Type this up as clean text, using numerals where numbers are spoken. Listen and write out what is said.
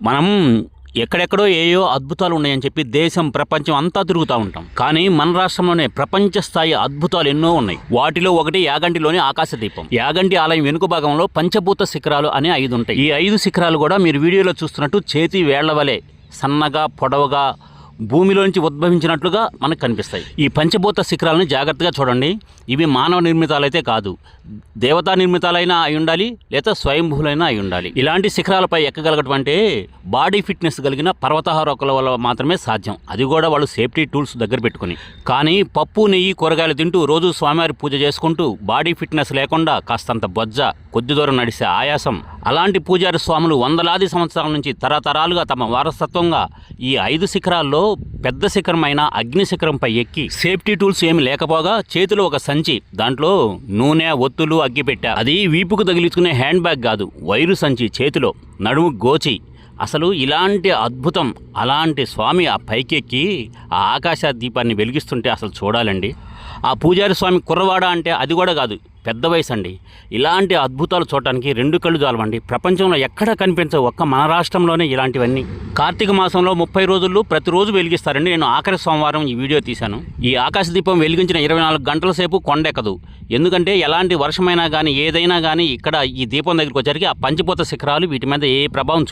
మనం ఎక్కడెక్కడో ఏయో అద్భుతాలు ఉన్నాయని చెప్పి దేశం ప్రపంచం అంతా తిరుగుతూ ఉంటాం. కానీ మన రాష్ట్రంలోనే ప్రపంచ స్థాయి అద్భుతాలు ఎన్నో ఉన్నాయి. వాటిలో ఒకటి యాగంటిలోని ఆకాశదీపం. యాగంటి ఆలయం వెనుక భాగంలో పంచభూత శిఖరాలు అనే 5 ఉంటాయి. ఈ 5 శిఖరాలు కూడా మీరు వీడియోలో చూస్తున్నట్టు చేతి వేళ్ల వలె సన్నగా పొడవుగా భూమిలో నుంచి ఉద్భవించినట్లుగా మనకు కనిపిస్తాయి. ఈ పంచభూత శిఖరాలను జాగ్రత్తగా చూడండి. ఇవి మానవ నిర్మితాలైతే కాదు, దేవతా నిర్మితాలైనా అయి ఉండాలి, లేదా స్వయంభూలైనా అయి ఉండాలి. ఇలాంటి శిఖరాలపై ఎక్కగలగటం అంటే బాడీ ఫిట్నెస్ కలిగిన పర్వతారోహకుల వల్ల మాత్రమే సాధ్యం. అది కూడా వాళ్ళు సేఫ్టీ టూల్స్ దగ్గర పెట్టుకుని. కానీ పప్పు నెయ్యి కూరగాయలు తింటూ రోజు స్వామివారి పూజ చేసుకుంటూ బాడీ ఫిట్నెస్ లేకుండా కాస్తంత బొజ్జ, కొద్ది దూరం నడిసే ఆయాసం, అలాంటి పూజారి స్వాములు వందలాది సంవత్సరాల నుంచి తరతరాలుగా తమ వారసత్వంగా ఈ 5 శిఖరాల్లో పెద్ద శిఖరమైన అగ్ని శిఖరంపై ఎక్కి సేఫ్టీ టూల్స్ ఏమి లేకపోగా చేతిలో ఒక సంచి, దాంట్లో నూనె, ఒత్తులు, అగ్గిపెట్టె, అది వీపుకు తగిలించుకునే హ్యాండ్ బ్యాగ్ కాదు, వైరు సంచి చేతిలో, నడుము గోచి. అసలు ఇలాంటి అద్భుతం, అలాంటి స్వామి ఆ పైకెక్కి ఆ ఆకాశ దీపాన్ని వెలిగిస్తుంటే అసలు చూడాలండి. ఆ పూజారి స్వామి కుర్రవాడ అంటే అది కూడా కాదు, పెద్ద వయసు అండి. ఇలాంటి అద్భుతాలు చూడటానికి 2 కళ్ళు చాలవండి. ప్రపంచంలో ఎక్కడ కనిపించవు, ఒక్క మన రాష్ట్రంలోనే ఇలాంటివన్నీ. కార్తీక మాసంలో 30 రోజులు ప్రతిరోజు వెలిగిస్తారండి. నేను ఆఖరి సోమవారం ఈ వీడియో తీశాను. ఈ ఆకాశ దీపం వెలిగించిన 24 గంటల సేపు కొండెక్కదు. ఎందుకంటే ఎలాంటి వర్షమైనా కానీ ఏదైనా కానీ ఇక్కడ ఈ దీపం దగ్గరికి వచ్చరికి ఆ పంచభూత శిఖరాలు వీటి మీద ఏ ప్రభావం